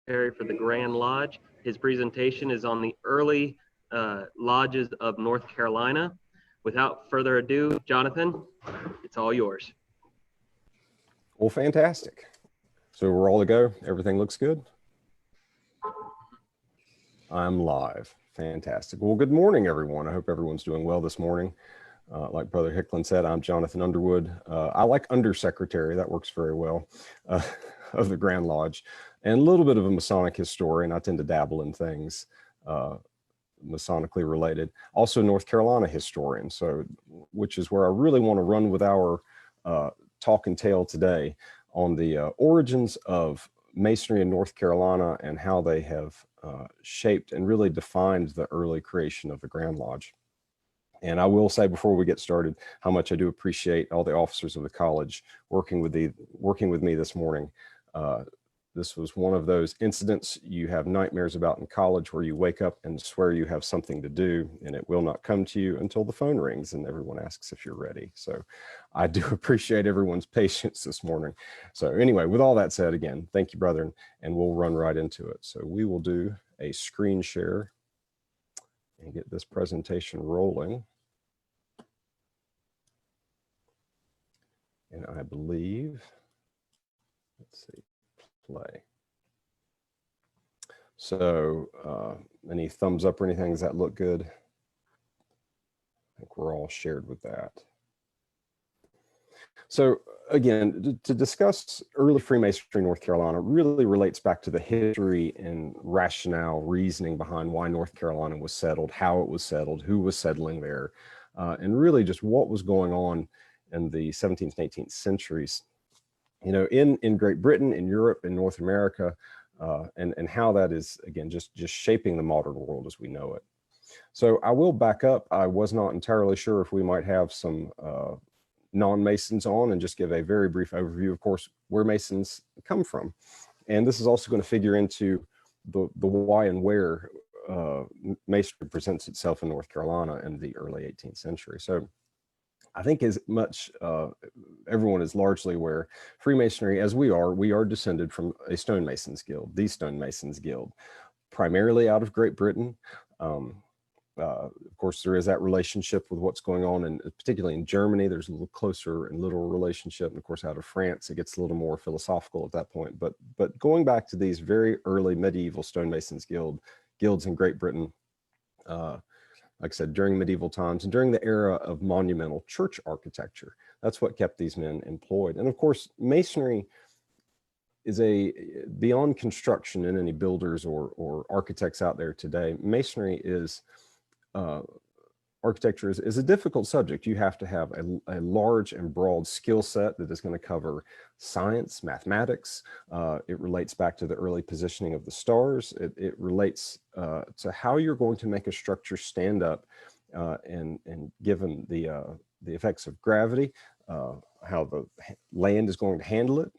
for the Grand Lodge. His presentation is on the early lodges of North Carolina. Without further ado, Jonathan, it's all yours. Well, fantastic. So we're all to go. Everything looks good. I'm live. Fantastic. Well, good morning, everyone. I hope everyone's doing well this morning. Like Brother Hicklin said, I'm Jonathan Underwood. I like undersecretary. That works very well, of the Grand Lodge, and a little bit of a Masonic historian. I tend to dabble in things Masonically related. Also North Carolina historian, so which is where I really want to run with our talk and tale today on the origins of Masonry in North Carolina and how they have shaped and really defined the early creation of the Grand Lodge. And I will say before we get started how much I do appreciate all the officers of the college working with me this morning. This was one of those incidents you have nightmares about in college where you wake up and swear you have something to do and it will not come to you until the phone rings and everyone asks if you're ready. So I do appreciate everyone's patience this morning. So anyway, with all that said, again, thank you, brethren, and we'll run right into it. So we will do a screen share and get this presentation rolling. And I believe, let's see, play. So any thumbs up or anything? Does that look good? I think we're all shared with that. So again, to discuss early Freemasonry in North Carolina really relates back to the history and rationale, reasoning behind why North Carolina was settled, how it was settled, who was settling there, and really just what was going on in the 17th and 18th centuries, you know, in Great Britain, in Europe, in North America, and how that is, again, just shaping the modern world as we know it. So I will back up. I was not entirely sure if we might have some non-Masons on and just give a very brief overview, of course, where Masons come from. And this is also going to figure into the why and where Masonry presents itself in North Carolina in the early 18th century. So I think as much everyone is largely aware, Freemasonry, as we are descended from a stonemasons guild, the stonemasons guild, primarily out of Great Britain. Of course, there is that relationship with what's going on, and particularly in Germany, there's a little closer and literal relationship. And of course, out of France, it gets a little more philosophical at that point. But going back to these very early medieval stonemasons guilds in Great Britain, like I said, during medieval times and during the era of monumental church architecture, that's what kept these men employed. And of course, Masonry is beyond construction in any builders or architects out there today. Masonry is, architecture is a difficult subject. You have to have a large and broad skill set that is going to cover science, mathematics. It relates back to the early positioning of the stars. It relates to how you're going to make a structure stand up and given the effects of gravity, how the land is going to handle it,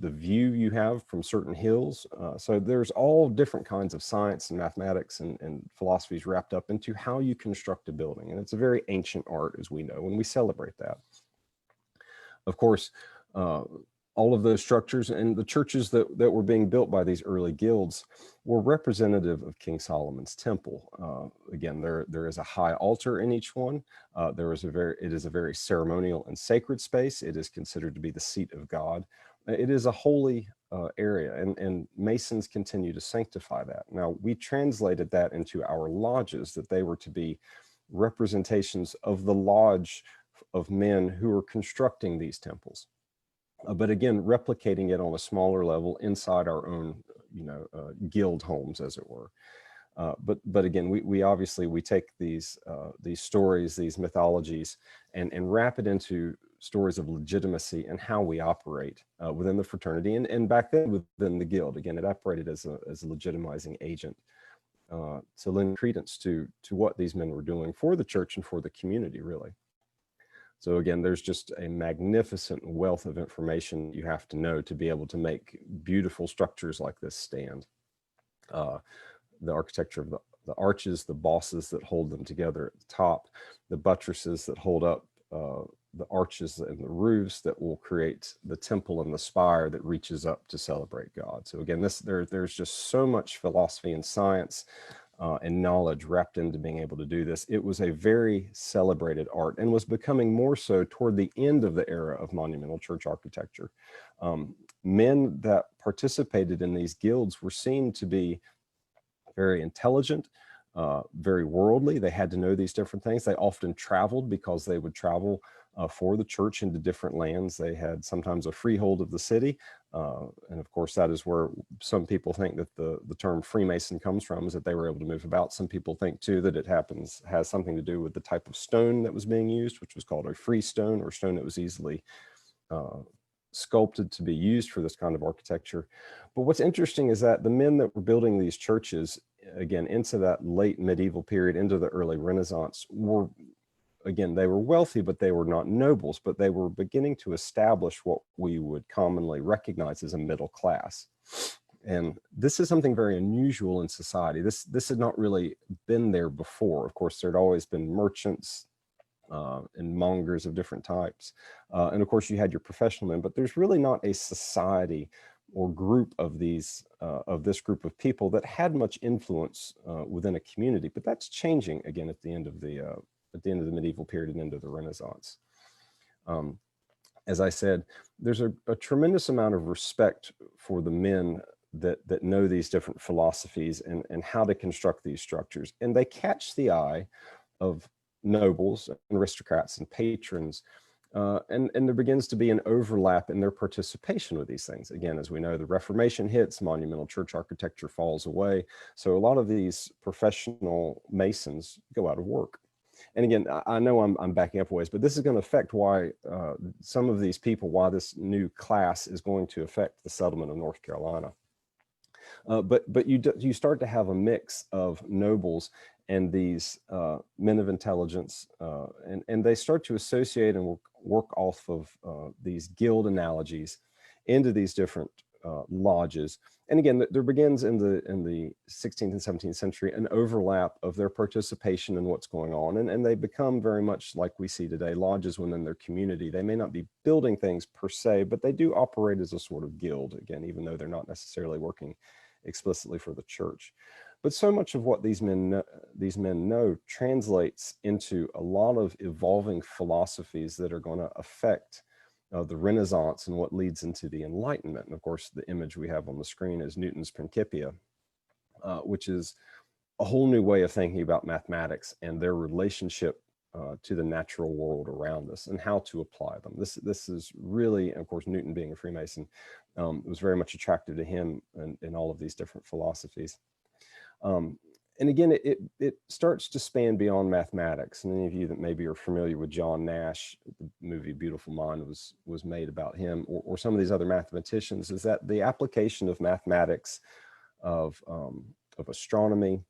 the view you have from certain hills. So there's all different kinds of science and mathematics and philosophies wrapped up into how you construct a building. And it's a very ancient art, as we know, and we celebrate that. Of course, all of those structures and the churches that were being built by these early guilds were representative of King Solomon's temple. Again, there is a high altar in each one. It is a very ceremonial and sacred space. It is considered to be the seat of God. It is a holy area, and Masons continue to sanctify that. Now, we translated that into our lodges, that they were to be representations of the lodge of men who were constructing these temples. But again, replicating it on a smaller level inside our own, guild homes, as it were. But again, we obviously take these stories, these mythologies, and wrap it into stories of legitimacy and how we operate within the fraternity, and back then within the guild. Again, it operated as a legitimizing agent to lend credence to what these men were doing for the church and for the community, really. So again, there's just a magnificent wealth of information you have to know to be able to make beautiful structures like this stand. The architecture of the arches, the bosses that hold them together at the top, the buttresses that hold up the arches and the roofs that will create the temple and the spire that reaches up to celebrate God. So again, there's just so much philosophy and science and knowledge wrapped into being able to do this. It was a very celebrated art and was becoming more so toward the end of the era of monumental church architecture. Men that participated in these guilds were seen to be very intelligent, very worldly. They had to know these different things. They often traveled because they would travel for the church into different lands. They had sometimes a freehold of the city. And of course, that is where some people think that the term Freemason comes from, is that they were able to move about. Some people think too that it has something to do with the type of stone that was being used, which was called a freestone, or stone that was easily sculpted to be used for this kind of architecture. But what's interesting is that the men that were building these churches, again, into that late medieval period, into the early Renaissance, were, again, they were wealthy, but they were not nobles, but they were beginning to establish what we would commonly recognize as a middle class. And this is something very unusual in society. This had not really been there before. Of course, there'd always been merchants, and mongers of different types. And of course you had your professional men, but there's really not a society or group of these, of this group of people that had much influence within a community. But that's changing again at the end of the medieval period and into the Renaissance. As I said, there's a tremendous amount of respect for the men that know these different philosophies and how to construct these structures. And they catch the eye of nobles and aristocrats and patrons, and there begins to be an overlap in their participation with these things. Again, as we know, the Reformation hits, monumental church architecture falls away, so a lot of these professional masons go out of work. And again, I know I'm backing up a ways, but this is going to affect why some of these people, why this new class is going to affect the settlement of North Carolina. But you start to have a mix of nobles and these men of intelligence, and they start to associate and work off of these guild analogies into these different lodges. And again, there begins in the 16th and 17th century an overlap of their participation in what's going on, and they become very much like we see today, lodges within their community. They may not be building things per se, but they do operate as a sort of guild, again, even though they're not necessarily working explicitly for the church. But so much of what these men know translates into a lot of evolving philosophies that are going to affect the Renaissance and what leads into the Enlightenment. And of course, the image we have on the screen is Newton's Principia, which is a whole new way of thinking about mathematics and their relationship to the natural world around us and how to apply them. This is really, and of course, Newton being a Freemason, was very much attractive to him in all of these different philosophies. And again, it starts to span beyond mathematics. And any of you that maybe are familiar with John Nash, the movie Beautiful Mind was made about him, or some of these other mathematicians, is that the application of mathematics, of astronomy,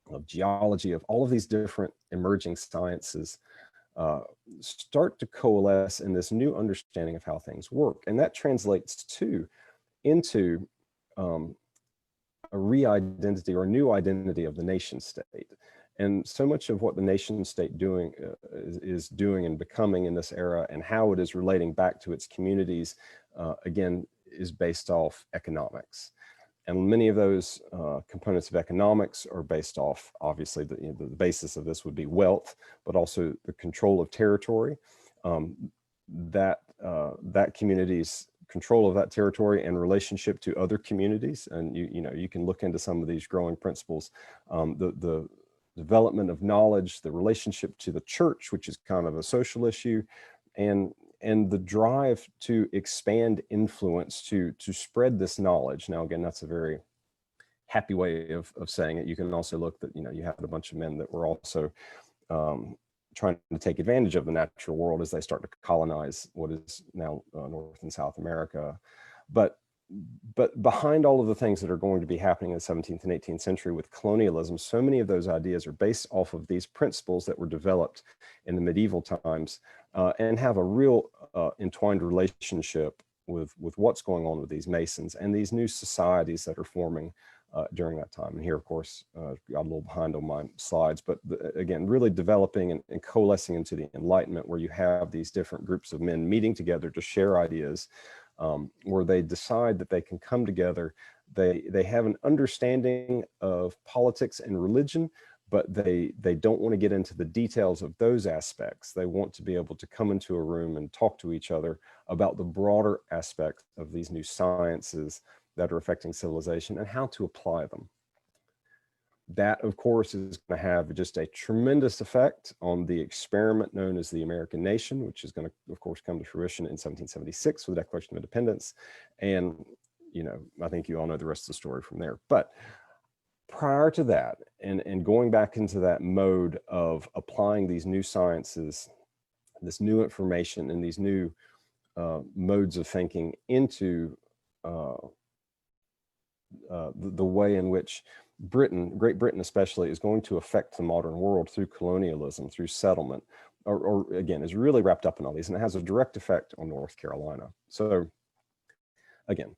of geology, of all of these different emerging sciences start to coalesce in this new understanding of how things work. And that translates into a re-identity or a new identity of the nation state. And so much of what the nation state is doing and becoming in this era, and how it is relating back to its communities, again, is based off economics. And many of those components of economics are based off, obviously, the basis of this would be wealth, but also the control of territory, that community's control of that territory and relationship to other communities. And you can look into some of these growing principles, the development of knowledge, the relationship to the church, which is kind of a social issue, and the drive to expand influence, to spread this knowledge. Now, again, that's a very happy way of saying it. You can also look that, you had a bunch of men that were also trying to take advantage of the natural world as they start to colonize what is now North and South America. But behind all of the things that are going to be happening in the 17th and 18th century with colonialism, so many of those ideas are based off of these principles that were developed in the medieval times, and have a real entwined relationship with what's going on with these Masons and these new societies that are forming during that time. And here, of course, got a little behind on my slides, but again, really developing and coalescing into the Enlightenment, where you have these different groups of men meeting together to share ideas, where they decide that they can come together. They have an understanding of politics and religion, but they don't want to get into the details of those aspects. They want to be able to come into a room and talk to each other about the broader aspects of these new sciences that are affecting civilization and how to apply them. That, of course, is going to have just a tremendous effect on the experiment known as the American nation, which is going to, of course, come to fruition in 1776 with the Declaration of Independence. And, you know, I think you all know the rest of the story from there. But prior to that, and going back into that mode of applying these new sciences, this new information, and these new modes of thinking into the way in which Great Britain especially, is going to affect the modern world through colonialism, through settlement, or again, is really wrapped up in all these, and it has a direct effect on North Carolina. So again,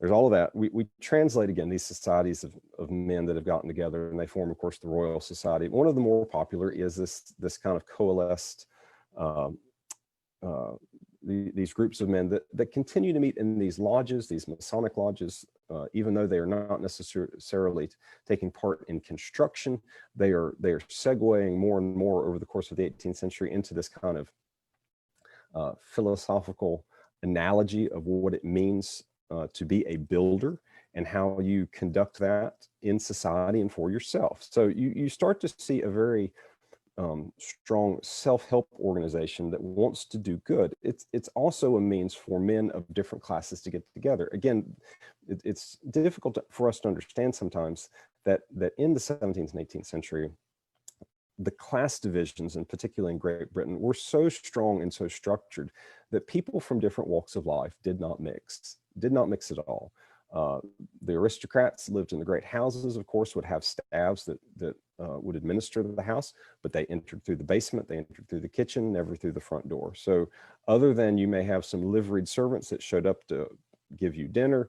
there's all of that. We translate, again, these societies of men that have gotten together, and they form, of course, the Royal Society. One of the more popular is this kind of coalesced, these groups of men that continue to meet in these lodges, these Masonic lodges, even though they are not necessarily taking part in construction. They are segueing more and more over the course of the 18th century into this kind of philosophical analogy of what it means to be a builder, and how you conduct that in society and for yourself. So you start to see a very strong self-help organization that wants to do good. It's also a means for men of different classes to get together. Again, it's difficult for us to understand sometimes that in the 17th and 18th century, the class divisions, and particularly in Great Britain, were so strong and so structured that people from different walks of life did not mix at all. The aristocrats lived in the great houses, of course, would have staffs that would administer the house, but they entered through the basement, they entered through the kitchen, never through the front door. So other than you may have some liveried servants that showed up to give you dinner,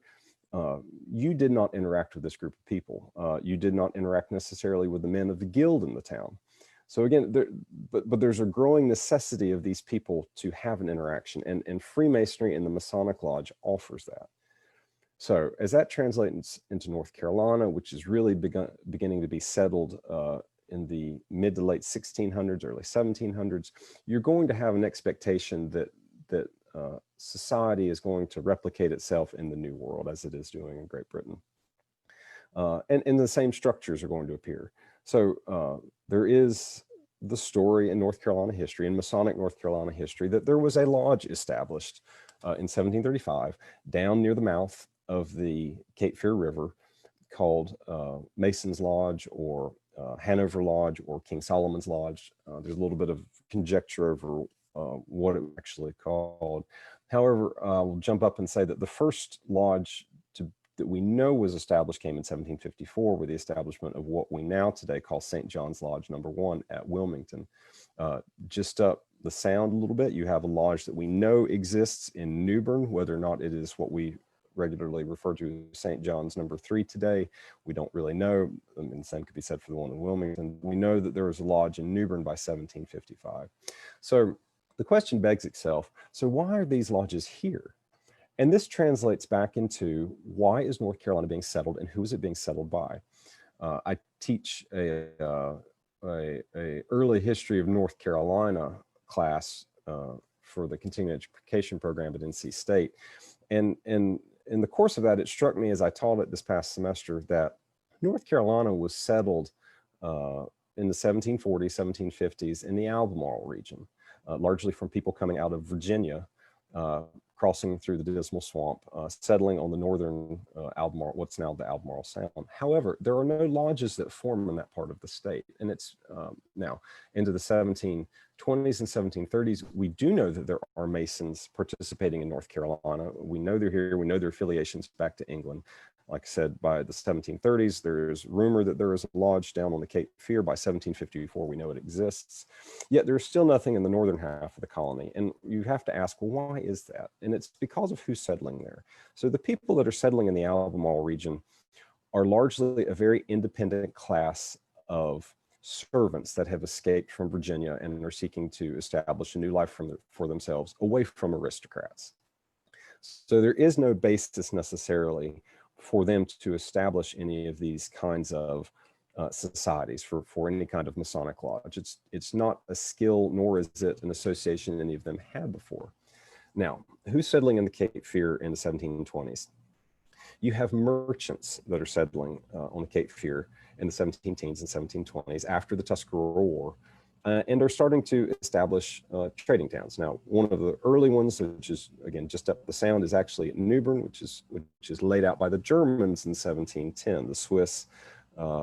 you did not interact with this group of people. You did not interact necessarily with the men of the guild in the town. So again, but there's a growing necessity of these people to have an interaction, and Freemasonry and the Masonic Lodge offers that. So as that translates into North Carolina, which is really beginning to be settled in the mid to late 1600s, early 1700s, you're going to have an expectation that society is going to replicate itself in the New World as it is doing in Great Britain. And the same structures are going to appear. So there is the story in North Carolina history, in Masonic North Carolina history, that there was a lodge established in 1735 down near the mouth of the Cape Fear River called Mason's Lodge, or Hanover Lodge, or King Solomon's Lodge. There's a little bit of conjecture over what it was actually called. However, we'll jump up and say that the first lodge that we know was established came in 1754 with the establishment of what we now today call St. John's Lodge No. 1 at Wilmington. Just up the sound a little bit, you have a lodge that we know exists in New Bern. Whether or not it is what we regularly refer to as St. John's No. 3 today, we don't really know. I mean, the same could be said for the one in Wilmington. We know that there was a lodge in New Bern by 1755. So the question begs itself, so why are these lodges here? And this translates back into, why is North Carolina being settled, and who is it being settled by? I teach a early history of North Carolina class for the continuing education program at NC State. And in the course of that, it struck me as I taught it this past semester that North Carolina was settled in the 1740s, 1750s in the Albemarle region, largely from people coming out of Virginia, crossing through the Dismal Swamp, settling on the northern Albemarle, what's now the Albemarle Sound. However, there are no lodges that form in that part of the state. And it's now into the 1720s and 1730s, we do know that there are Masons participating in North Carolina. We know they're here. We know their affiliations back to England. Like I said, by the 1730s, there's rumor that there is a lodge down on the Cape Fear. By 1754, we know it exists. Yet there's still nothing in the northern half of the colony. And you have to ask, well, why is that? And it's because of who's settling there. So the people that are settling in the Albemarle region are largely a very independent class of servants that have escaped from Virginia and are seeking to establish a new life for themselves away from aristocrats. So there is no basis necessarily for them to establish any of these kinds of societies for any kind of Masonic lodge. It's not a skill, nor is it an association any of them had before. Now, who's settling in the Cape Fear in the 1720s? You have merchants that are settling on the Cape Fear in the 17 teens and 1720s after the Tuscarora War, and are starting to establish trading towns. Now, one of the early ones, which is again just up the sound, is actually at New Bern, which is laid out by the Germans in 1710. The Swiss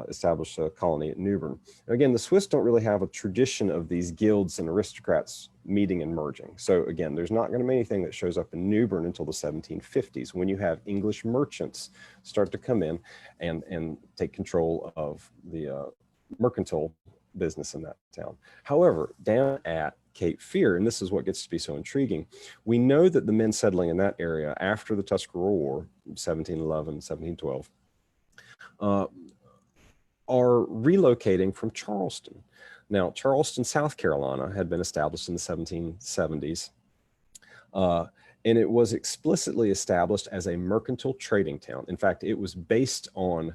established a colony at New Bern. Again, the Swiss don't really have a tradition of these guilds and aristocrats meeting and merging. So again, there's not going to be anything that shows up in New Bern until the 1750s, when you have English merchants start to come in and take control of the mercantile business in that town. However, down at Cape Fear, and this is what gets to be so intriguing, we know that the men settling in that area after the Tuscarora War, 1711, 1712, are relocating from Charleston. Now, Charleston, South Carolina had been established in the 1770s, and it was explicitly established as a mercantile trading town. In fact, it was based on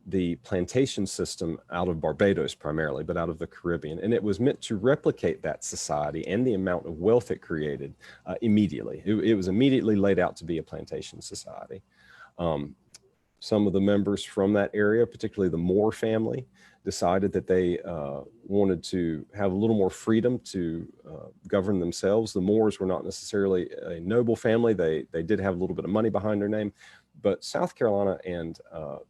the plantation system out of Barbados primarily, but out of the Caribbean. And it was meant to replicate that society and the amount of wealth it created immediately. It was immediately laid out to be a plantation society. Some of the members from that area, particularly the Moore family, decided that they wanted to have a little more freedom to govern themselves. The Moores were not necessarily a noble family. They did have a little bit of money behind their name, but South Carolina and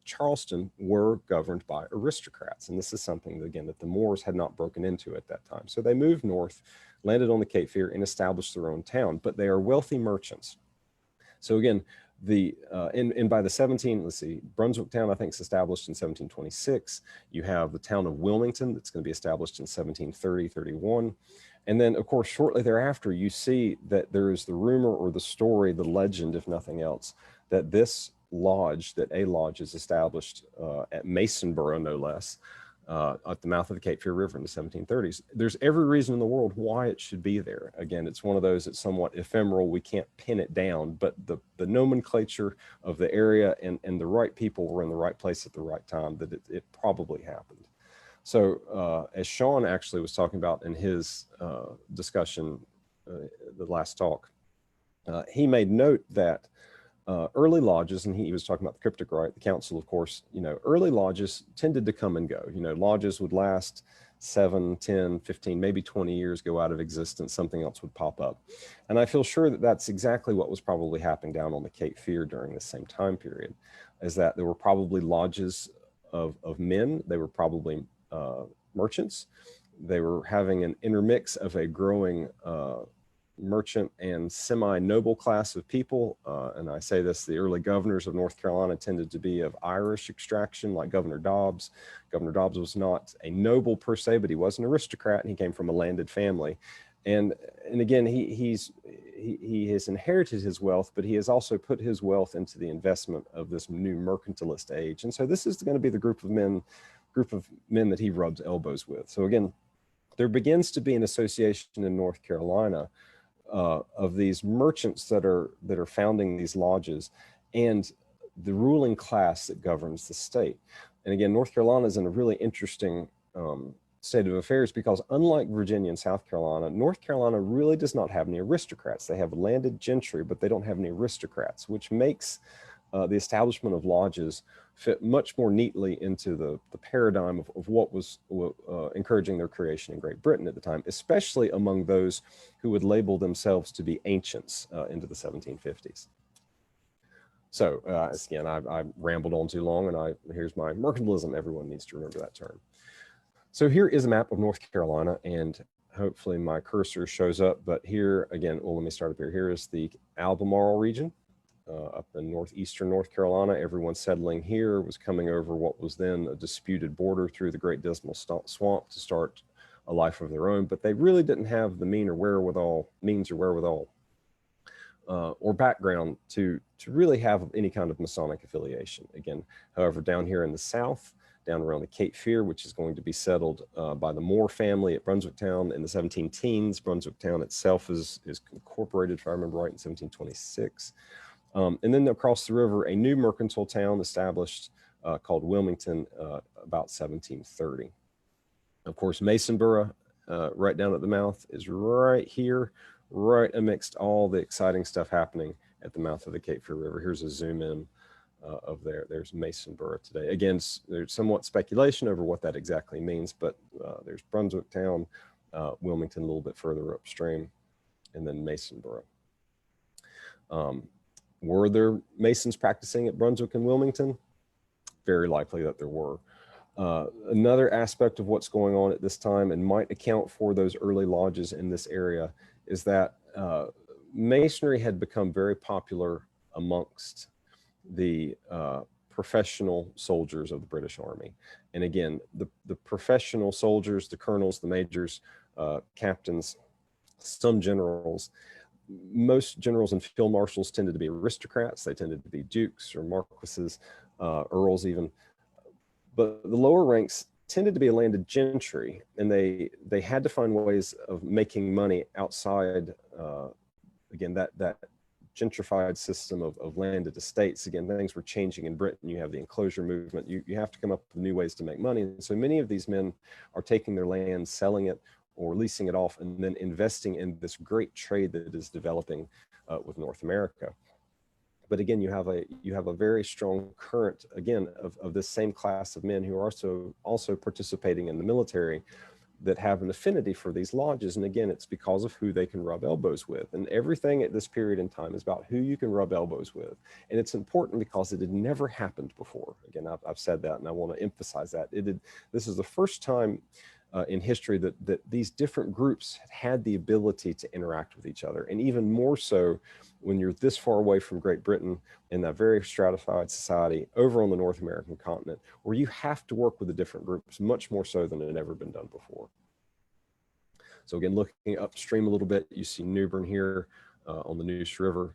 Charleston were governed by aristocrats. And this is something, again, that the Moores had not broken into at that time. So they moved north, landed on the Cape Fear, and established their own town, but they are wealthy merchants. So again, by the Brunswick town, I think, is established in 1726. You have the town of Wilmington that's going to be established in 1730, 31. And then, of course, shortly thereafter, you see that there is the rumor or the story, the legend, if nothing else, that this lodge, that a lodge is established at Masonboro, no less, at the mouth of the Cape Fear River in the 1730s. There's every reason in the world why it should be there. Again, it's one of those that's somewhat ephemeral. We can't pin it down, but the nomenclature of the area and the right people were in the right place at the right time, that it probably happened. So as Sean actually was talking about in his discussion, the last talk, he made note that early lodges, and he was talking about the cryptic rite, the council, of course, early lodges tended to come and go. Lodges would last 7, 10, 15, maybe 20 years, go out of existence, something else would pop up. And I feel sure that that's exactly what was probably happening down on the Cape Fear during the same time period, is that there were probably lodges of men. They were probably merchants. They were having an intermix of a growing merchant and semi-noble class of people. And I say this, the early governors of North Carolina tended to be of Irish extraction, like Governor Dobbs. Governor Dobbs was not a noble per se, but he was an aristocrat, and he came from a landed family. And again, he has inherited his wealth, but he has also put his wealth into the investment of this new mercantilist age. And so this is going to be the group of men that he rubs elbows with. So again, there begins to be an association in North Carolina of these merchants that are founding these lodges and the ruling class that governs the state. And again, North Carolina is in a really interesting state of affairs, because unlike Virginia and South Carolina, North Carolina really does not have any aristocrats. They have landed gentry, but they don't have any aristocrats, which makes the establishment of lodges fit much more neatly into the paradigm of what was encouraging their creation in Great Britain at the time, especially among those who would label themselves to be ancients into the 1750s. So again, I rambled on too long, and here's my mercantilism. Everyone needs to remember that term. So here is a map of North Carolina, and hopefully my cursor shows up, but here again, well, let me start up here. Here is the Albemarle region. Up in northeastern North Carolina. Everyone settling here was coming over what was then a disputed border through the Great Dismal Swamp to start a life of their own, but they really didn't have the means or wherewithal or background to really have any kind of Masonic affiliation. Again, however, down here in the South, down around the Cape Fear, which is going to be settled by the Moore family at Brunswick Town in the 17 teens. Brunswick Town itself is incorporated, if I remember right, in 1726. And then across the river, a new mercantile town established called Wilmington about 1730. Of course, Masonboro, right down at the mouth, is right here, right amidst all the exciting stuff happening at the mouth of the Cape Fear River. Here's a zoom in of there. There's Masonboro today. Again, there's somewhat speculation over what that exactly means, but there's Brunswick Town, Wilmington a little bit further upstream, and then Masonboro. Were there Masons practicing at Brunswick and Wilmington? Very likely that there were. Another aspect of what's going on at this time and might account for those early lodges in this area is that Masonry had become very popular amongst the professional soldiers of the British Army. And again, the professional soldiers, the colonels, the majors, captains, some generals, most generals and field marshals tended to be aristocrats. They tended to be dukes or marquises, earls even. But the lower ranks tended to be a landed gentry, and they had to find ways of making money outside, again, that gentrified system of landed estates. Again, things were changing in Britain. You have the enclosure movement. You have to come up with new ways to make money. And so many of these men are taking their land, selling it, or leasing it off, and then investing in this great trade that is developing with North America. But again, you have a very strong current, again, of this same class of men who are also participating in the military that have an affinity for these lodges. And again, it's because of who they can rub elbows with. And everything at this period in time is about who you can rub elbows with. And it's important because it had never happened before. Again, I've said that, and I want to emphasize that. This is the first time in history that these different groups had the ability to interact with each other. And even more so when you're this far away from Great Britain in that very stratified society over on the North American continent, where you have to work with the different groups much more so than it had ever been done before. So again, looking upstream a little bit, you see New Bern here on the Neuse River.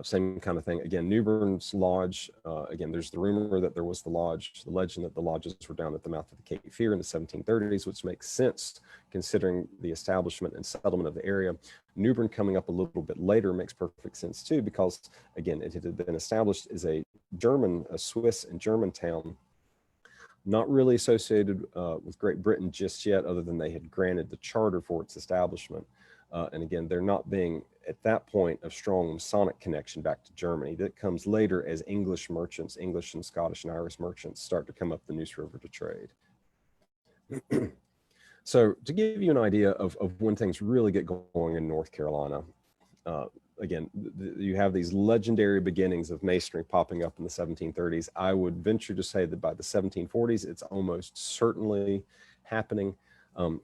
Same kind of thing. Again, New Bern's lodge, again, there's the rumor that there was the legend that the lodges were down at the mouth of the Cape Fear in the 1730s, which makes sense considering the establishment and settlement of the area. New Bern coming up a little bit later makes perfect sense too, because again, it had been established as a Swiss and German town, not really associated with Great Britain just yet, other than they had granted the charter for its establishment. And again, they're not being, at that point, a strong Masonic connection back to Germany. That comes later as English merchants, English and Scottish and Irish merchants start to come up the Neuse River to trade. So to give you an idea of when things really get going in North Carolina, again, you have these legendary beginnings of Masonry popping up in the 1730s. I would venture to say that by the 1740s, it's almost certainly happening.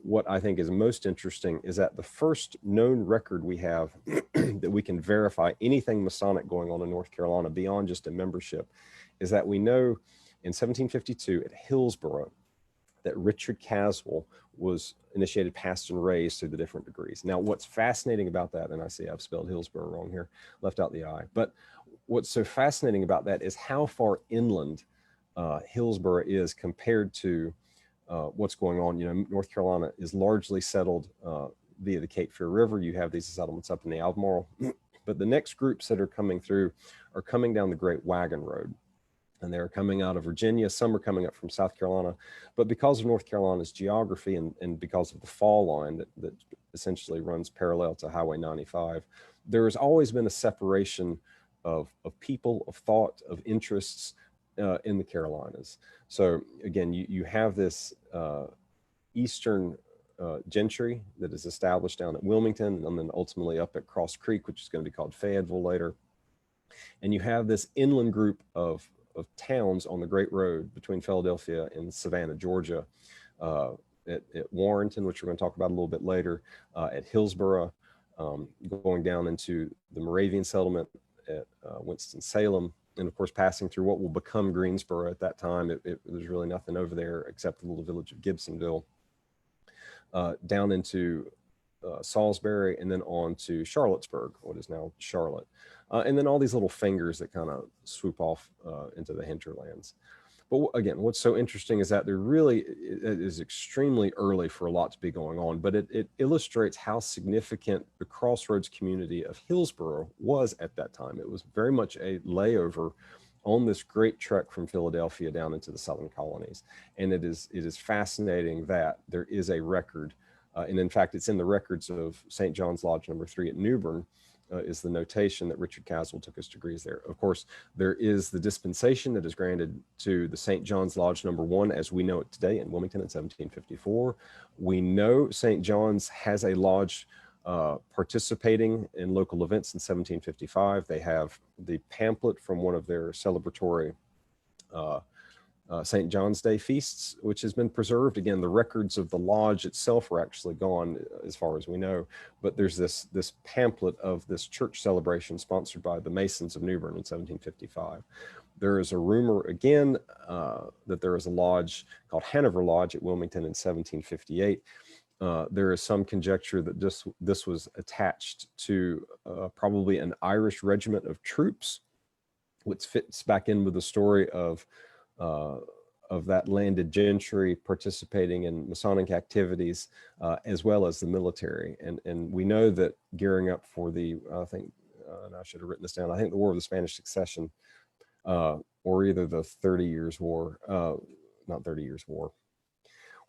What I think is most interesting is that the first known record we have that we can verify anything Masonic going on in North Carolina beyond just a membership is that we know in 1752 at Hillsborough that Richard Caswell was initiated, passed, and raised through the different degrees. Now, what's fascinating about that, and I see I've spelled Hillsborough wrong here, left out the I, but what's so fascinating about that is how far inland Hillsborough is compared to what's going on. You know, North Carolina is largely settled via the Cape Fear River. You have these settlements up in the Albemarle, but the next groups that are coming through are coming down the Great Wagon Road, and they're coming out of Virginia. Some are coming up from South Carolina, but because of North Carolina's geography and because of the fall line that essentially runs parallel to Highway 95, there has always been a separation of people, of thought, of interests in the Carolinas. So again, you have this Eastern gentry that is established down at Wilmington and then ultimately up at Cross Creek, which is going to be called Fayetteville later. And you have this inland group of towns on the Great Road between Philadelphia and Savannah, Georgia, at Warrenton, which we're going to talk about a little bit later, at Hillsborough, going down into the Moravian settlement at Winston-Salem, and of course passing through what will become Greensboro. At that time, there's really nothing over there except the little village of Gibsonville, down into Salisbury, and then on to Charlottesburg, what is now Charlotte. And then all these little fingers that kind of swoop off into the hinterlands. But again, what's so interesting is that there really it is extremely early for a lot to be going on, but it illustrates how significant the crossroads community of Hillsboro was at that time. It was very much a layover on this great trek from Philadelphia down into the Southern colonies. And it is fascinating that there is a record, and in fact, it's in the records of St. John's Lodge No. 3 at New Bern, is the notation that Richard Caswell took his degrees there. Of course, there is the dispensation that is granted to the St. John's Lodge No. 1 as we know it today in Wilmington in 1754. We know St. John's has a lodge participating in local events in 1755. They have the pamphlet from one of their celebratory St. John's Day feasts, which has been preserved. Again, the records of the lodge itself are actually gone as far as we know, but there's this pamphlet of this church celebration sponsored by the Masons of New Bern in 1755. There is a rumor again that there is a lodge called Hanover Lodge at Wilmington in 1758. There is some conjecture that this was attached to probably an Irish regiment of troops, which fits back in with the story of that landed gentry participating in Masonic activities, as well as the military. And we know that gearing up for the, I think, and I should have written this down, I think the War of the Spanish Succession, or either the 30 Years' War, not 30 Years' War,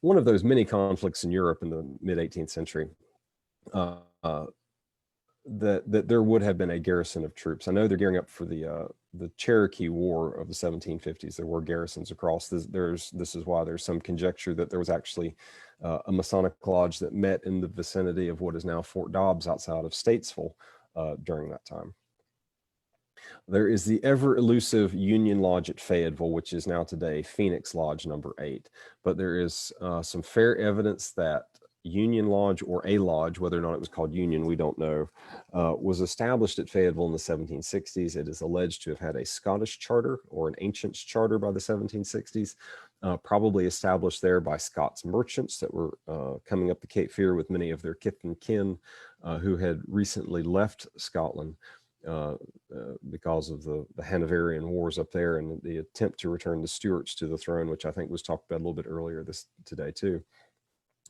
one of those many conflicts in Europe in the mid-18th century, that there would have been a garrison of troops. I know they're gearing up for the Cherokee War of the 1750s. There were garrisons across. This is why there's some conjecture that there was actually a Masonic lodge that met in the vicinity of what is now Fort Dobbs outside of Statesville during that time. There is the ever elusive Union Lodge at Fayetteville, which is now today Phoenix Lodge No. 8. But there is some fair evidence that Union Lodge, or a lodge, whether or not it was called Union, we don't know, was established at Fayetteville in the 1760s. It is alleged to have had a Scottish charter or an ancients charter by the 1760s, probably established there by Scots merchants that were coming up the Cape Fear with many of their kith and kin who had recently left Scotland because of the Hanoverian Wars up there and the attempt to return the Stuarts to the throne, which I think was talked about a little bit earlier today too.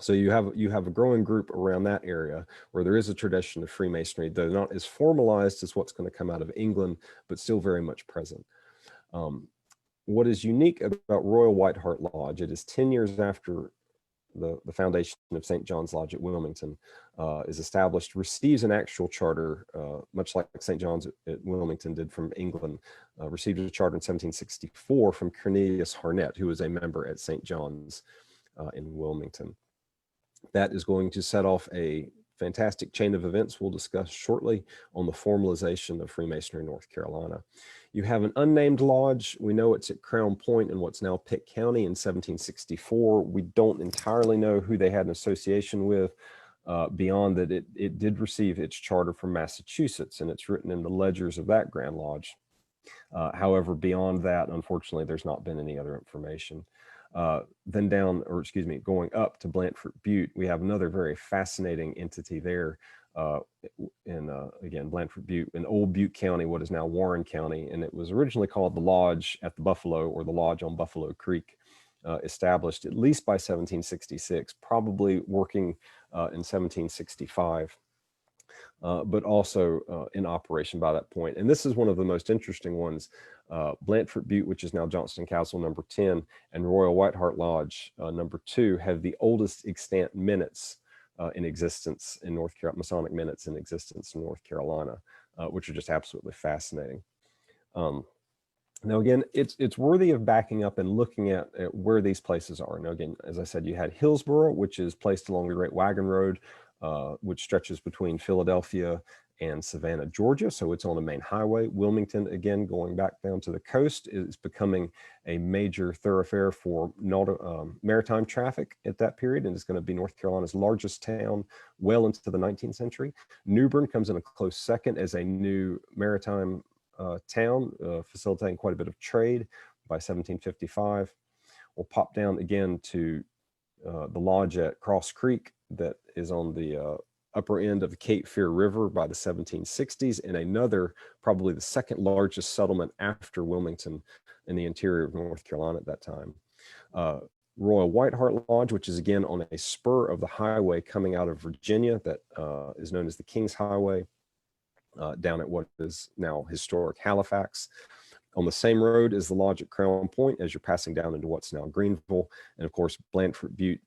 So you have a growing group around that area where there is a tradition of Freemasonry, though not as formalized as what's going to come out of England, but still very much present. What is unique about Royal White Hart Lodge, it is 10 years after the foundation of St. John's Lodge at Wilmington is established, receives an actual charter, much like St. John's at Wilmington did from England, received a charter in 1764 from Cornelius Harnett, who was a member at St. John's in Wilmington. That is going to set off a fantastic chain of events we'll discuss shortly on the formalization of Freemasonry in North Carolina. You have an unnamed lodge. We know it's at Crown Point in what's now Pitt County in 1764. We don't entirely know who they had an association with, beyond that it did receive its charter from Massachusetts, and it's written in the ledgers of that Grand Lodge. However, beyond that, unfortunately, there's not been any other information. Then going up to Blandford Butte, we have another very fascinating entity there again, Blandford Butte in Old Butte County, what is now Warren County. And it was originally called the Lodge at the Buffalo, or the Lodge on Buffalo Creek, established at least by 1766, probably working in 1765. But also in operation by that point. And this is one of the most interesting ones. Blandford Butte, which is now Johnston Castle No. 10, and Royal White Hart Lodge No. 2 have the oldest extant minutes in existence in North Carolina, Masonic minutes in existence in North Carolina, which are just absolutely fascinating. Now, again, it's worthy of backing up and looking at where these places are. Now, again, as I said, you had Hillsboro, which is placed along the Great Wagon Road, which stretches between Philadelphia and Savannah, Georgia. So it's on a main highway. Wilmington, again, going back down to the coast, is becoming a major thoroughfare for maritime traffic at that period, and it's going to be North Carolina's largest town well into the 19th century. New Bern comes in a close second as a new maritime town, facilitating quite a bit of trade by 1755. We'll pop down again to the lodge at Cross Creek that is on the upper end of the Cape Fear River by the 1760s, and another, probably the second largest settlement after Wilmington in the interior of North Carolina at that time. Royal White Hart Lodge, which is again on a spur of the highway coming out of Virginia that is known as the King's Highway, down at what is now historic Halifax. On the same road is the lodge at Crown Point as you're passing down into what's now Greenville, and of course Blandford Butte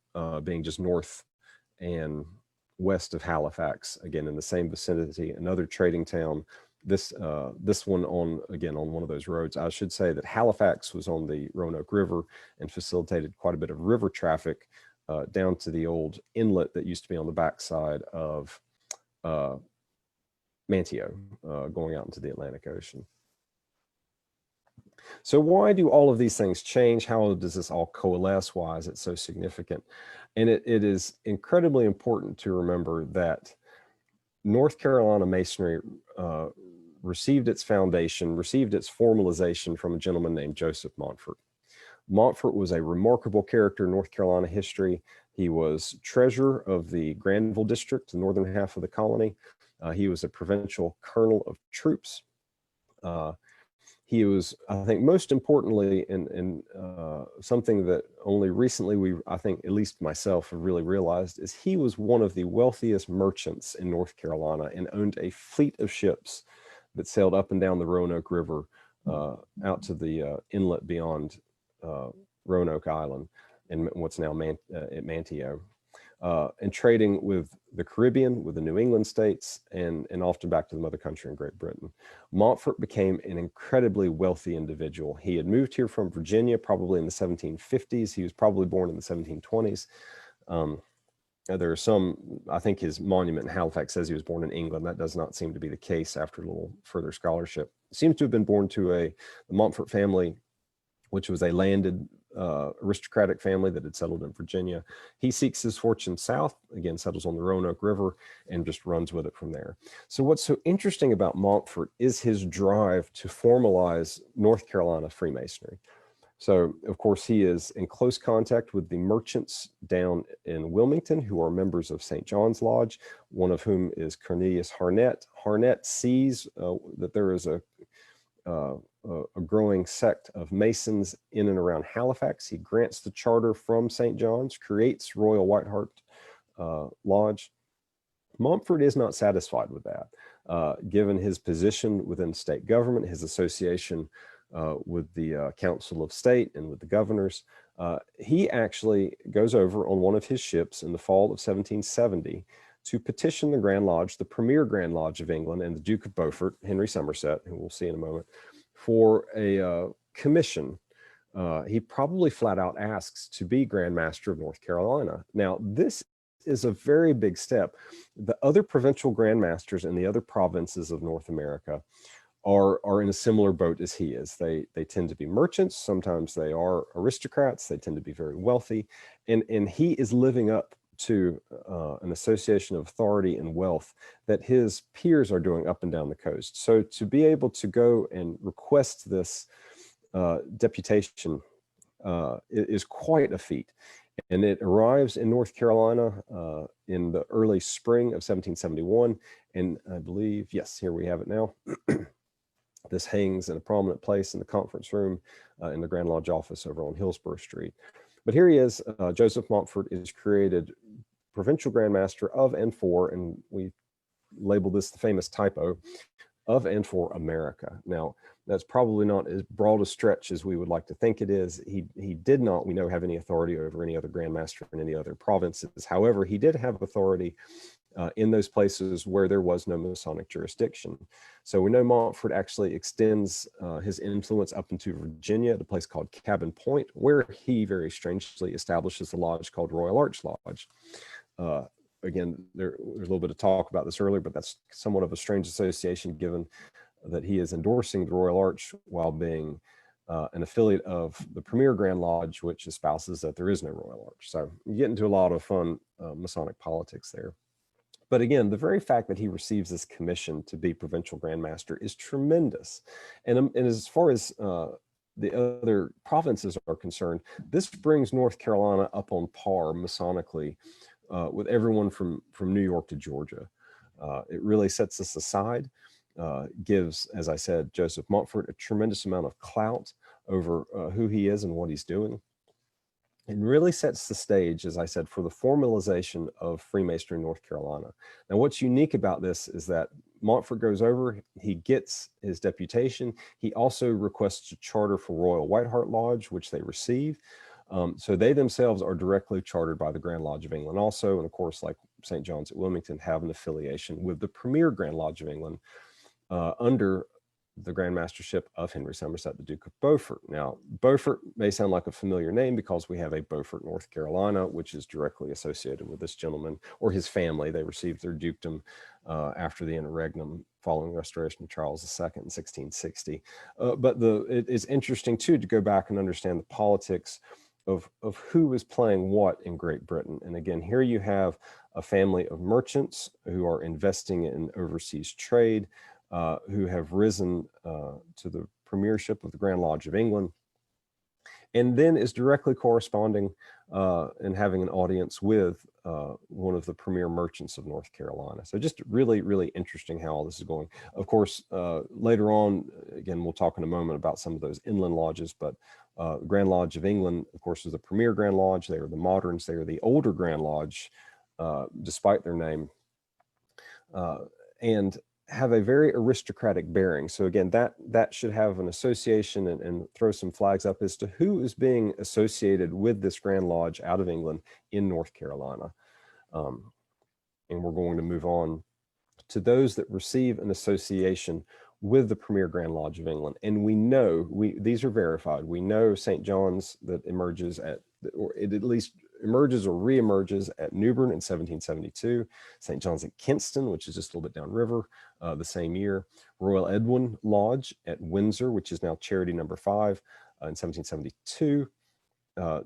being just north and west of Halifax, again in the same vicinity, another trading town. This one on one of those roads. I should say that Halifax was on the Roanoke River and facilitated quite a bit of river traffic down to the old inlet that used to be on the backside of Manteo, going out into the Atlantic Ocean. So why do all of these things change? How does this all coalesce? Why is it so significant? And it is incredibly important to remember that North Carolina Masonry received its foundation, received its formalization from a gentleman named Joseph Montfort. Montfort was a remarkable character in North Carolina history. He was treasurer of the Granville district, the northern half of the colony. He was a provincial colonel of troops. He was, I think, most importantly, in something that only recently I think, at least myself, have really realized, is he was one of the wealthiest merchants in North Carolina and owned a fleet of ships that sailed up and down the Roanoke River out to the inlet beyond Roanoke Island and what's now at Manteo. And trading with the Caribbean, with the New England states, and often back to the mother country in Great Britain. Montfort became an incredibly wealthy individual. He had moved here from Virginia probably in the 1750s. He was probably born in the 1720s. There are some, I think his monument in Halifax says he was born in England. That does not seem to be the case after a little further scholarship. Seems to have been born to the Montfort family, which was a landed aristocratic family that had settled in Virginia. He seeks his fortune south, again, settles on the Roanoke River, and just runs with it from there. So what's so interesting about Montfort is his drive to formalize North Carolina Freemasonry. So, of course, he is in close contact with the merchants down in Wilmington who are members of St. John's Lodge, one of whom is Cornelius Harnett. Harnett sees that there is a growing sect of Masons in and around Halifax. He grants the charter from St. John's, creates Royal White Hart Lodge. Montfort is not satisfied with that. Given his position within state government, his association with the Council of State and with the governors, he actually goes over on one of his ships in the fall of 1770 to petition the Grand Lodge, the premier Grand Lodge of England, and the Duke of Beaufort, Henry Somerset, who we'll see in a moment, for a commission. He probably flat out asks to be Grand Master of North Carolina. Now, this is a very big step. The other provincial Grand Masters in the other provinces of North America are in a similar boat as he is. They tend to be merchants. Sometimes they are aristocrats. They tend to be very wealthy. And he is living up to an association of authority and wealth that his peers are doing up and down the coast. So to be able to go and request this deputation is quite a feat. And it arrives in North Carolina in the early spring of 1771. And I believe, yes, here we have it now. This hangs in a prominent place in the conference room in the Grand Lodge office over on Hillsborough Street. But here he is. Joseph Montfort is created Provincial Grand Master of and for, and we label this the famous typo, of and for America. Now, that's probably not as broad a stretch as we would like to think it is. He did not, we know, have any authority over any other Grand Master in any other provinces. However, he did have authority in those places where there was no Masonic jurisdiction. So we know Montfort actually extends his influence up into Virginia at a place called Cabin Point, where he very strangely establishes a lodge called Royal Arch Lodge. Again, there's a little bit of talk about this earlier, but that's somewhat of a strange association given that he is endorsing the Royal Arch while being an affiliate of the Premier Grand Lodge, which espouses that there is no Royal Arch. So you get into a lot of fun Masonic politics there. But again, the very fact that he receives this commission to be Provincial Grand Master is tremendous. And as far as the other provinces are concerned, this brings North Carolina up on par Masonically with everyone from New York to Georgia. It really sets us aside, gives, as I said, Joseph Montfort a tremendous amount of clout over who he is and what he's doing, and really sets the stage, as I said, for the formalization of Freemasonry in North Carolina. Now, what's unique about this is that Montfort goes over, he gets his deputation. He also requests a charter for Royal White Hart Lodge, which they receive. So they themselves are directly chartered by the Grand Lodge of England also. And of course, like St. John's at Wilmington, have an affiliation with the premier Grand Lodge of England under the Grand Mastership of Henry Somerset, the Duke of Beaufort. Now, Beaufort may sound like a familiar name because we have a Beaufort, North Carolina, which is directly associated with this gentleman or his family. They received their dukedom after the interregnum following the restoration of Charles II in 1660. But it is interesting too to go back and understand the politics of who is playing what in Great Britain. And again, here you have a family of merchants who are investing in overseas trade, who have risen to the premiership of the Grand Lodge of England, and then is directly corresponding and having an audience with one of the premier merchants of North Carolina. So just really, really interesting how all this is going. Of course, later on, again, we'll talk in a moment about some of those inland lodges, but the Grand Lodge of England, of course, is the premier Grand Lodge. They are the moderns. They are the older Grand Lodge, despite their name, and have a very aristocratic bearing. So again, that should have an association and throw some flags up as to who is being associated with this Grand Lodge out of England in North Carolina. And we're going to move on to those that receive an association with the premier Grand Lodge of England. And we know, these are verified, we know St. John's that emerges at, or it at least emerges or re-emerges at Newbern in 1772, St. John's at Kinston, which is just a little bit downriver the same year, Royal Edwin Lodge at Windsor, which is now Charity No. 5 in 1772,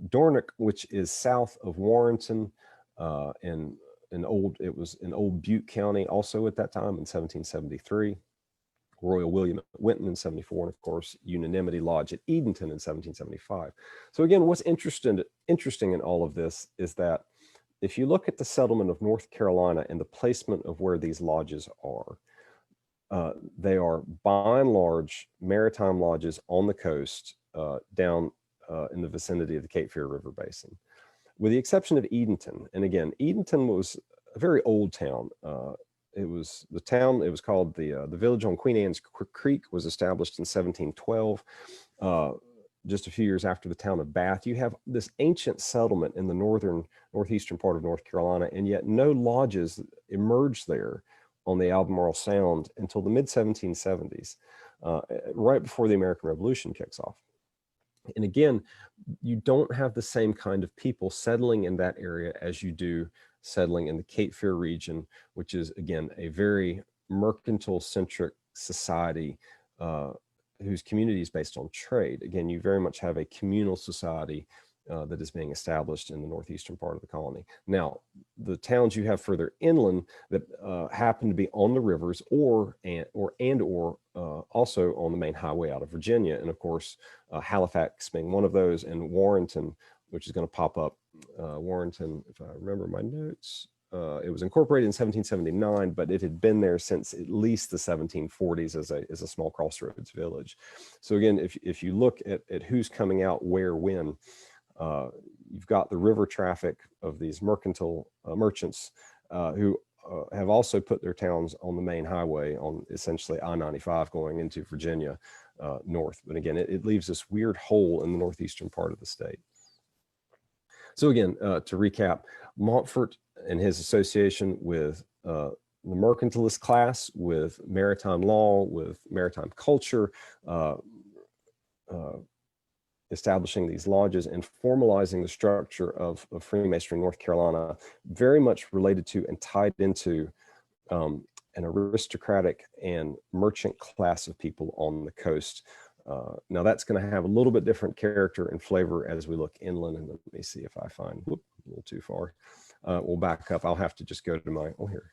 Dornoch, which is south of Warrenton it was in Old Butte County also at that time in 1773. Royal William at Winton in 74, and of course, Unanimity Lodge at Edenton in 1775. So again, what's interesting in all of this is that if you look at the settlement of North Carolina and the placement of where these lodges are, they are by and large maritime lodges on the coast down in the vicinity of the Cape Fear River Basin, with the exception of Edenton. And again, Edenton was a very old town. It was called the village on Queen Anne's Creek, was established in 1712, just a few years after the town of Bath. You have this ancient settlement in the northeastern part of North Carolina, and yet no lodges emerged there on the Albemarle Sound until the mid-1770s, right before the American Revolution kicks off. And again, you don't have the same kind of people settling in that area as you do settling in the Cape Fear region, which is, again, a very mercantile-centric society whose community is based on trade. Again, you very much have a communal society that is being established in the northeastern part of the colony. Now, the towns you have further inland that happen to be on the rivers or also on the main highway out of Virginia, and of course, Halifax being one of those, and Warrenton, which is going to pop up. Warrenton, if I remember my notes, it was incorporated in 1779, but it had been there since at least the 1740s as a small crossroads village. So again, if you look at who's coming out where when, you've got the river traffic of these mercantile merchants who have also put their towns on the main highway on essentially I-95 going into Virginia north. But again, it leaves this weird hole in the northeastern part of the state. So again, to recap, Montfort and his association with the mercantilist class, with maritime law, with maritime culture, establishing these lodges and formalizing the structure of Freemasonry in North Carolina, very much related to and tied into an aristocratic and merchant class of people on the coast. Now that's going to have a little bit different character and flavor as we look inland. And let me see if I find, whoop, a little too far. We'll back up. I'll have to just go to my, here,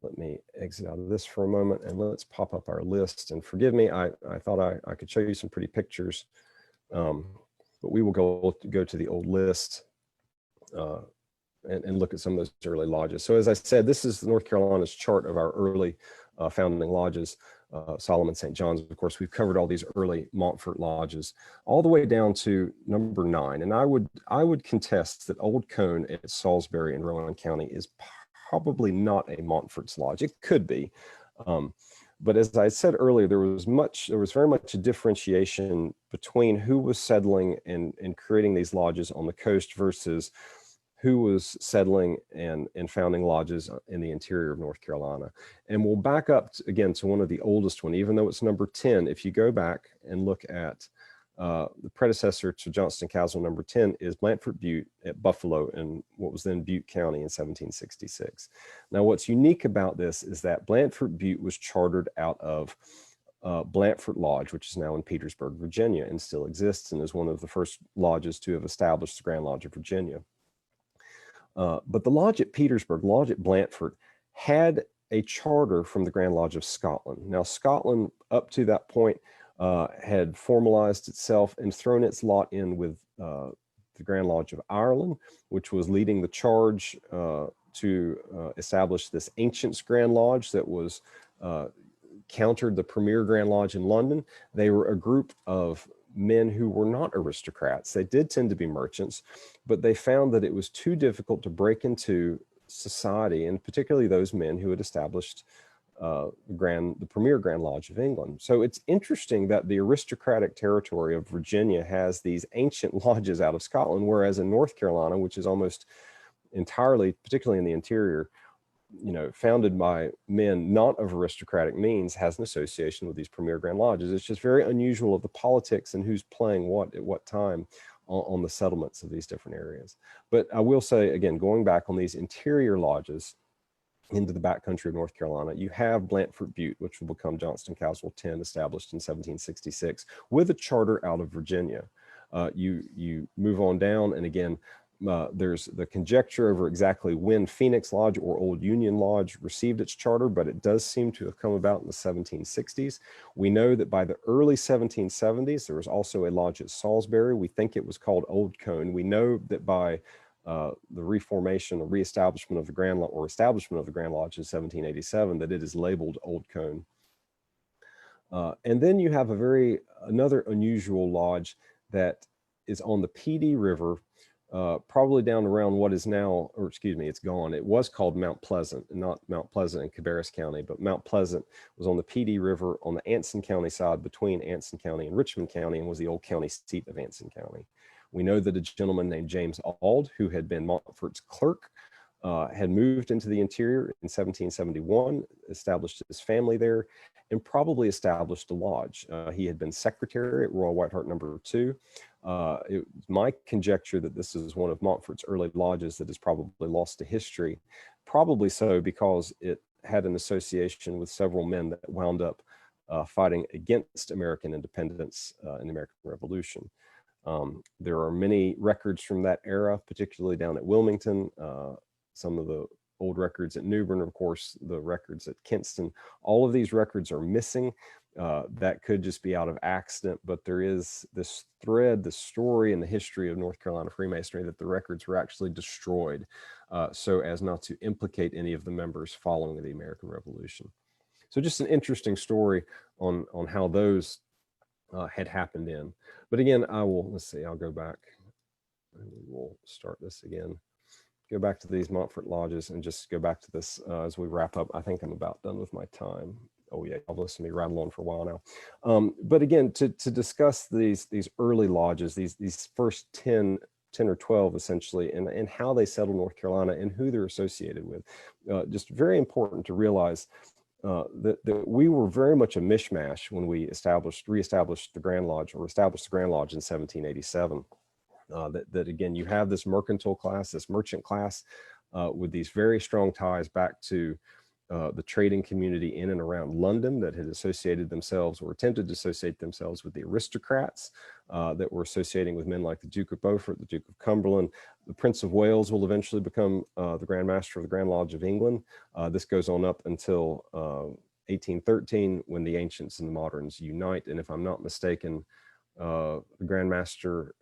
let me exit out of this for a moment and let's pop up our list. And forgive me, I thought I could show you some pretty pictures, but we will go to the old list and look at some of those early lodges. So as I said, this is North Carolina's chart of our early founding lodges. Solomon St. John's, of course, we've covered all these early Montfort lodges, all the way down to number 9. And I would contest that Old Cone at Salisbury in Rowan County is probably not a Montfort's lodge. It could be. But as I said earlier, there was very much a differentiation between who was settling and creating these lodges on the coast versus who was settling and founding lodges in the interior of North Carolina. And we'll back up again to one of the oldest one, even though it's number 10. If you go back and look at the predecessor to Johnston Castle, number 10 is Blandford Butte at Buffalo in what was then Butte County in 1766. Now, what's unique about this is that Blandford Butte was chartered out of Blandford Lodge, which is now in Petersburg, Virginia, and still exists and is one of the first lodges to have established the Grand Lodge of Virginia. But the lodge at Petersburg, lodge at Blandford, had a charter from the Grand Lodge of Scotland. Now, Scotland, up to that point, had formalized itself and thrown its lot in with the Grand Lodge of Ireland, which was leading the charge to establish this Ancients Grand Lodge that was countered the premier Grand Lodge in London. They were a group of men who were not aristocrats. They did tend to be merchants, but they found that it was too difficult to break into society, and particularly those men who had established the premier Grand Lodge of England. So it's interesting that the aristocratic territory of Virginia has these ancient lodges out of Scotland, whereas in North Carolina, which is almost entirely, particularly in the interior, founded by men not of aristocratic means, has an association with these premier Grand Lodges. It's just very unusual of the politics and who's playing what at what time on the settlements of these different areas. But I will say, again, going back on these interior lodges into the backcountry of North Carolina, you have Blandford Butte, which will become Johnston Castle 10, established in 1766, with a charter out of Virginia. You move on down, and again, there's the conjecture over exactly when Phoenix Lodge or Old Union Lodge received its charter, but it does seem to have come about in the 1760s. We know that by the early 1770s, there was also a lodge at Salisbury. We think it was called Old Cone. We know that by the reformation or reestablishment of the Grand Lodge, or establishment of the Grand Lodge in 1787, that it is labeled Old Cone. And then you have another unusual lodge that is on the PD River, probably down around what is now, or excuse me, it's gone. It was called Mount Pleasant, not Mount Pleasant in Cabarrus County, but Mount Pleasant was on the PD River on the Anson County side between Anson County and Richmond County, and was the old county seat of Anson County. We know that a gentleman named James Auld, who had been Montfort's clerk, had moved into the interior in 1771, established his family there, and probably established a lodge. He had been secretary at Royal White Hart number 2. It was my conjecture that this is one of Montfort's early lodges that is probably lost to history, probably so because it had an association with several men that wound up fighting against American independence in the American Revolution. There are many records from that era, particularly down at Wilmington, some of the old records at New Bern, of course, the records at Kinston. All of these records are missing. That could just be out of accident, but there is this thread, the story and the history of North Carolina Freemasonry that the records were actually destroyed so as not to implicate any of the members following the American Revolution. So just an interesting story on how those had happened in. But again, let's see, I'll go back and we will start this again. Go back to these Montfort lodges and just go back to this as we wrap up. I think I'm about done with my time. Oh yeah, I'll listen to me rattle on for a while now. But again, to discuss these early lodges, these first 10 or 12 essentially, and how they settled North Carolina and who they're associated with. Just very important to realize that we were very much a mishmash when we reestablished the Grand Lodge, or established the Grand Lodge in 1787. That again, you have this mercantile class, this merchant class, with these very strong ties back to the trading community in and around London that had associated themselves, or attempted to associate themselves, with the aristocrats that were associating with men like the Duke of Beaufort, the Duke of Cumberland. The Prince of Wales will eventually become the Grand Master of the Grand Lodge of England. This goes on up until 1813, when the ancients and the moderns unite. And if I'm not mistaken, the Grand Master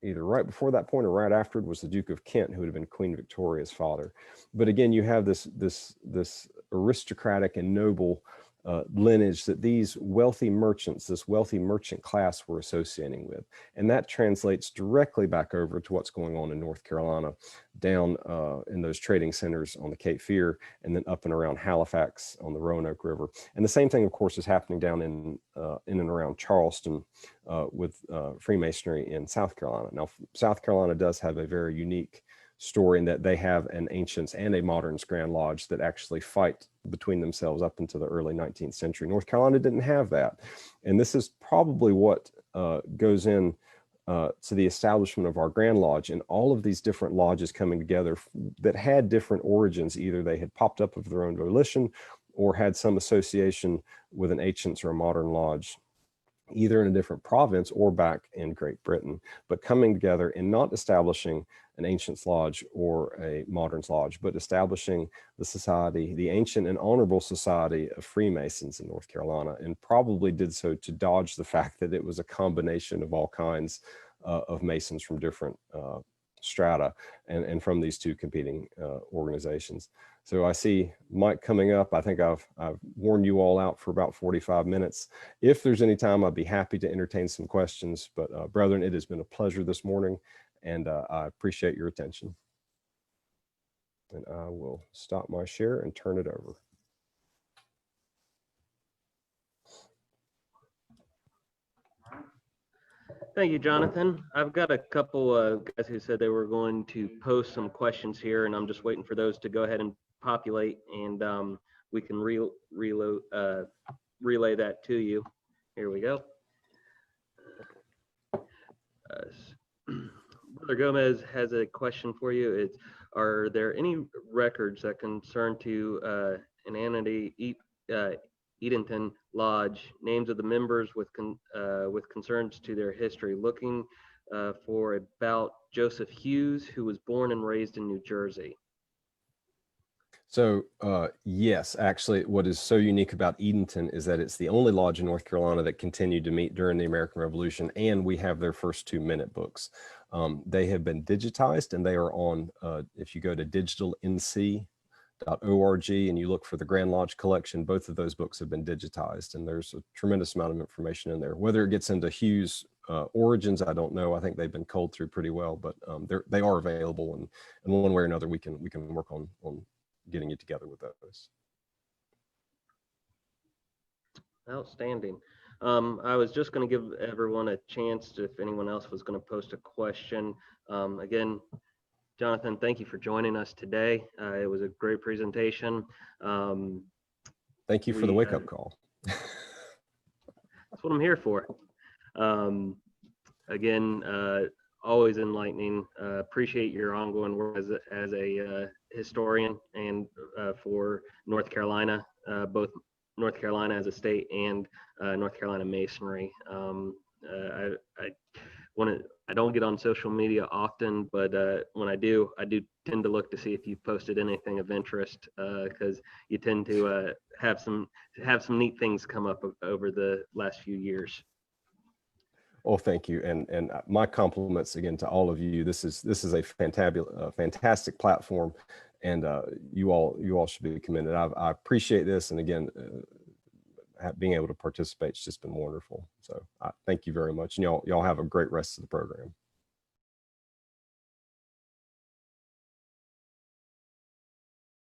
either right before that point or right afterward was the Duke of Kent, who would have been Queen Victoria's father. But again, you have this aristocratic and noble lineage that these wealthy merchants, this wealthy merchant class were associating with. And that translates directly back over to what's going on in North Carolina, down in those trading centers on the Cape Fear, and then up and around Halifax on the Roanoke River. And the same thing, of course, is happening down in and around Charleston with Freemasonry in South Carolina. Now, South Carolina does have a very unique story in that they have an Ancients and a Moderns Grand Lodge that actually fight between themselves up into the early 19th century. North Carolina didn't have that. And this is probably what goes in to the establishment of our Grand Lodge, and all of these different lodges coming together that had different origins. Either they had popped up of their own volition or had some association with an Ancients or a Modern Lodge, either in a different province or back in Great Britain, but coming together and not establishing an Ancients Lodge or a Moderns Lodge, but establishing the society, the Ancient and Honorable Society of Freemasons in North Carolina, and probably did so to dodge the fact that it was a combination of all kinds of Masons from different strata and from these two competing organizations. So I see Mike coming up. I think I've worn you all out for about 45 minutes. If there's any time, I'd be happy to entertain some questions. But brethren, it has been a pleasure this morning, and I appreciate your attention. And I will stop my share and turn it over. Thank you, Jonathan. I've got a couple guys who said they were going to post some questions here, and I'm just waiting for those to go ahead and populate, and we can relay that to you. Here we go. Brother Gomez has a question for you. It's, are there any records that concern to Ananity Edenton Lodge, names of the members with concerns to their history, looking for about Joseph Hughes, who was born and raised in New Jersey? So yes, actually, what is so unique about Edenton is that it's the only lodge in North Carolina that continued to meet during the American Revolution, and we have their first 2 minute books. They have been digitized, and they are on, if you go to digitalinc.org and you look for the Grand Lodge collection, both of those books have been digitized, and there's a tremendous amount of information in there. Whether it gets into Hughes' origins, I don't know. I think they've been culled through pretty well, but they are available, and in one way or another, we can work on getting it together with those. Outstanding. I was just going to give everyone a chance to, if anyone else was going to post a question. Again, Jonathan, thank you for joining us today. It was a great presentation. Thank you for the wake-up call. That's what I'm here for. Again, always enlightening. Appreciate your ongoing work as a historian and for North Carolina, both North Carolina as a state and North Carolina Masonry. I don't get on social media often, but when I do tend to look to see if you've posted anything of interest, because you tend to have some neat things come up over the last few years. Oh, thank you, and my compliments again to all of you. This is a fantastic platform, and you all should be commended. I appreciate this, and again, being able to participate has just been wonderful. So thank you very much, and y'all have a great rest of the program.